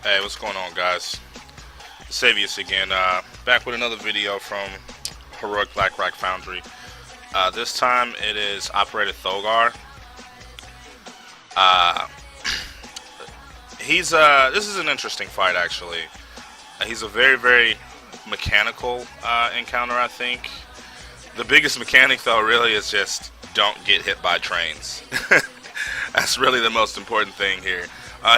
Hey, what's going on, guys? Savius again, back with another video from Heroic Black Rock Foundry. This time it is Operator Thogar. Uh, this is an interesting fight, actually. He's a very mechanical encounter, I think. The biggest mechanic, though, really is just don't get hit by trains. That's really the most important thing here.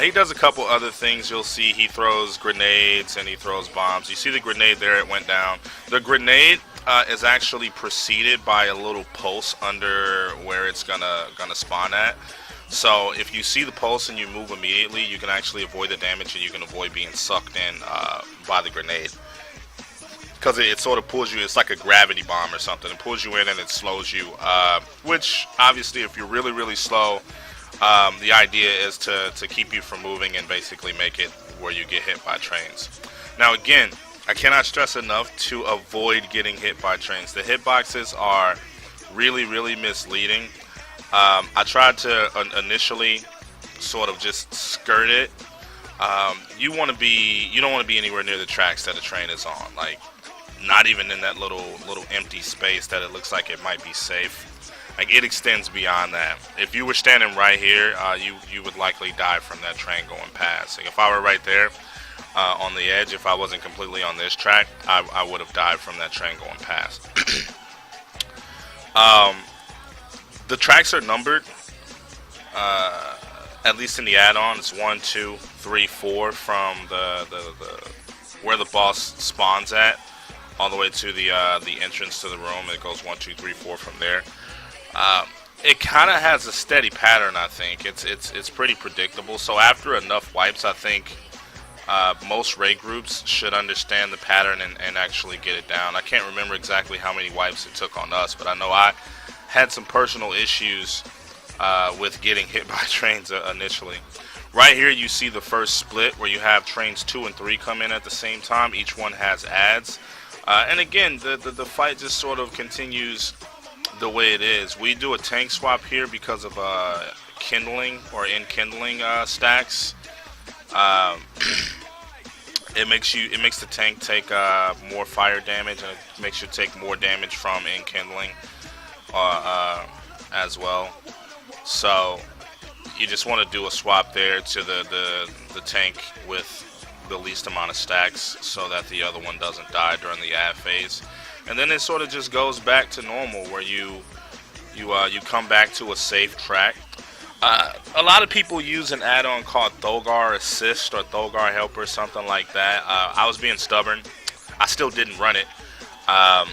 He does a couple other things. You'll see he throws grenades and he throws bombs. You see the grenade there, it went down. The grenade is actually preceded by a little pulse under where it's gonna spawn at. So if you see the pulse and you move immediately, you can actually avoid the damage and you can avoid being sucked in by the grenade. Because it sort of pulls you, it's like a gravity bomb or something. It pulls you in and it slows you. Which, obviously, if you're really slow, the idea is to keep you from moving and basically make it where you get hit by trains. Now again, I cannot stress enough to avoid getting hit by trains. The hitboxes are really misleading. I tried to initially sort of just skirt it. You don't want to be anywhere near the tracks that a train is on. Like, not even in that little empty space that it looks like it might be safe. Like, it extends beyond that. If you were standing right here, you would likely die from that train going past. Like, if I were right there on the edge, if I wasn't completely on this track, I would have died from that train going past. The tracks are numbered, at least in the add-on. It's 1, 2, 3, 4 from the where the boss spawns at, all the way to the entrance to the room. It goes 1, 2, 3, 4 from there. It kind of has a steady pattern. I think it's pretty predictable. So after enough wipes, I think most raid groups should understand the pattern and actually get it down. I can't remember exactly how many wipes it took on us, but I know I had some personal issues with getting hit by trains initially. Right here you see the first split where you have trains 2 and 3 come in at the same time. Each one has adds. And again, the fight just sort of continues the way it is. We do a tank swap here because of kindling or enkindling stacks. It makes the tank take more fire damage, and it makes you take more damage from enkindling as well. So you just want to do a swap there to the tank with the least amount of stacks so that the other one doesn't die during the ad phase. And then it sort of just goes back to normal where you come back to a safe track. A lot of people use an add-on called Thogar Assist or Thogar Help or something like that. I was being stubborn. I still didn't run it. I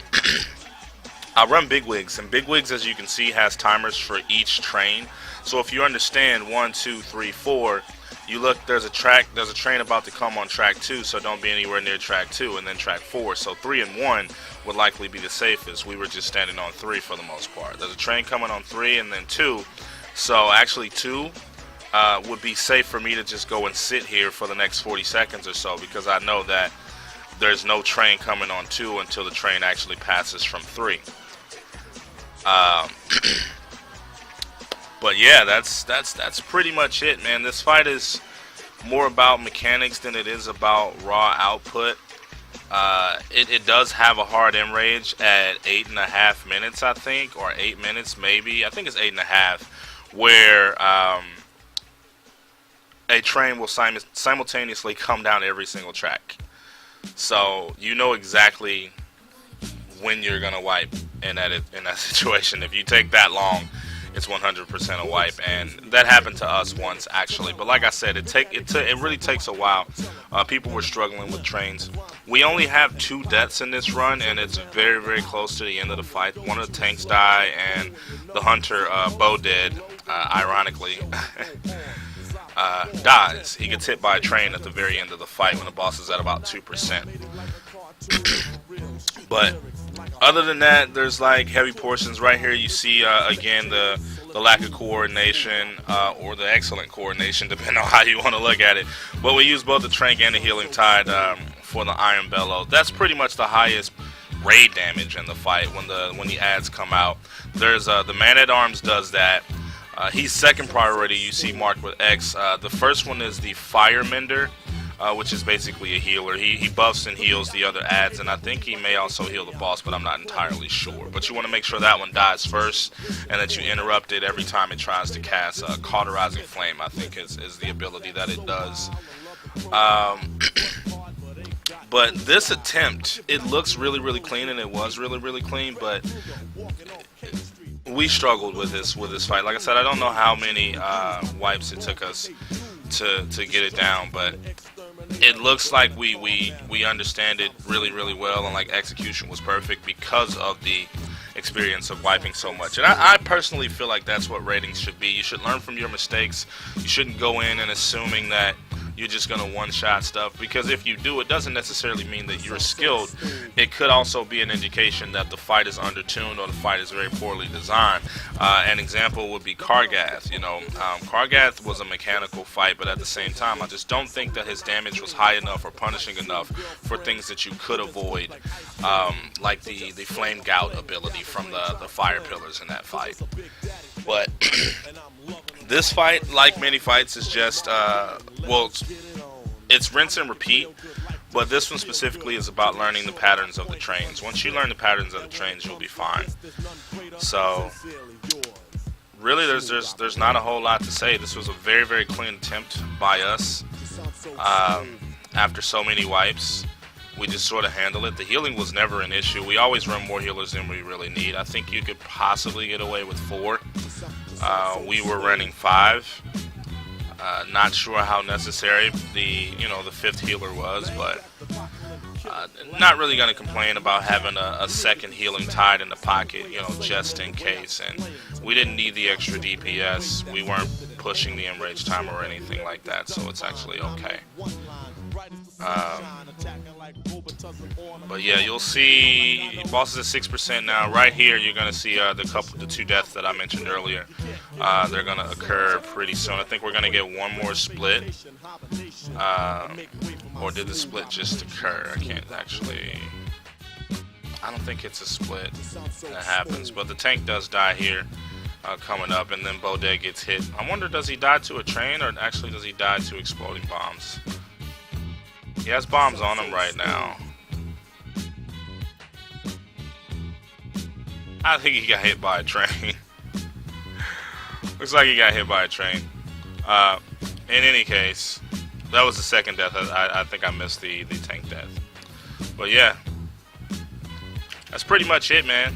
run Bigwigs, and Bigwigs, as you can see, has timers for each train. So if you understand 1, 2, 3, 4, you look, there's a train about to come on track 2, so don't be anywhere near track 2, and then track 4. So 3 and 1 would likely be the safest. We were just standing on 3 for the most part. There's a train coming on 3 and then 2. So actually 2 would be safe for me to just go and sit here for the next 40 seconds or so, because I know that there's no train coming on 2 until the train actually passes from 3. But yeah, that's pretty much it, man. This fight is more about mechanics than it is about raw output. It does have a hard end range at 8.5 minutes, I think, or 8 minutes maybe. I think it's 8.5, where a train will simultaneously come down every single track. So you know exactly when you're gonna wipe in that situation. If you take that long, it's 100% a wipe, and that happened to us once actually. But like I said, it really takes a while. People were struggling with trains. We only have 2 deaths in this run, and it's very close to the end of the fight. One of the tanks die, and the hunter Bo dead, ironically, dies. He gets hit by a train at the very end of the fight when the boss is at about 2%. But other than that, there's like heavy portions right here. You see again the lack of coordination or the excellent coordination, depending on how you want to look at it. But we use both the Trank and the Healing Tide for the Iron Bellow. That's pretty much the highest raid damage in the fight when the ads come out. There's the Man-at-Arms does that. He's second priority. You see marked with X. The first one is the Fire Mender. which is basically a healer. He buffs and heals the other ads, and I think he may also heal the boss, but I'm not entirely sure. But you want to make sure that one dies first, and that you interrupt it every time it tries to cast Cauterizing Flame, I think is the ability that it does. But this attempt, it looks really, really clean, and it was really, really clean, but we struggled with this fight. Like I said, I don't know how many wipes it took us to get it down, but it looks like we understand it really, really well, and like execution was perfect because of the experience of wiping so much. And I personally feel like that's what ratings should be. You should learn from your mistakes. You shouldn't go in and assuming that you're just going to one-shot stuff, because if you do, it doesn't necessarily mean that you're skilled. It could also be an indication that the fight is undertuned or the fight is very poorly designed. An example would be Kargath. You know, Kargath was a mechanical fight, but at the same time, I just don't think that his damage was high enough or punishing enough for things that you could avoid, like the Flame Gout ability from the Fire Pillars in that fight. But this fight, like many fights, is just, well, it's rinse and repeat, but this one specifically is about learning the patterns of the trains. Once you learn the patterns of the trains, you'll be fine. So, really, there's not a whole lot to say. This was a very, very clean attempt by us. After so many wipes, we just sort of handled it. The healing was never an issue. We always run more healers than we really need. I think you could possibly get away with 4. We were running 5. Not sure how necessary the 5th healer was, but not really going to complain about having a second healing tied in the pocket, just in case. And we didn't need the extra DPS. We weren't pushing the enrage timer or anything like that, so it's actually okay. But yeah, you'll see bosses at 6% now. Right here, you're gonna see the 2 deaths that I mentioned earlier. They're gonna occur pretty soon. I think we're gonna get one more split. Or did the split just occur? I can't actually. I don't think it's a split that happens, but the tank does die here. Coming up, and then Bodeg gets hit. I wonder, does he die to a train, or actually does he die to exploding bombs? He has bombs on him right now. I think he got hit by a train. Looks like he got hit by a train. In any case, that was the second death. I think I missed the tank death. But yeah, that's pretty much it, man.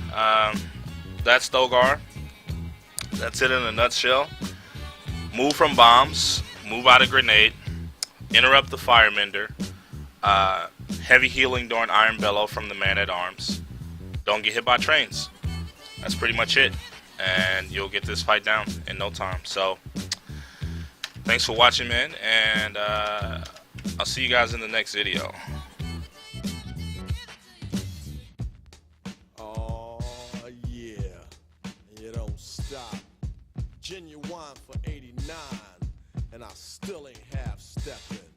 That's Thogar. That's it in a nutshell. Move from bombs, move out of grenade, interrupt the Firemender, heavy healing during Iron Bellow from the Man-at-Arms. Don't get hit by trains. That's pretty much it. And you'll get this fight down in no time. So, thanks for watching, man. And I'll see you guys in the next video. Genuine for 89, and I still ain't half stepping.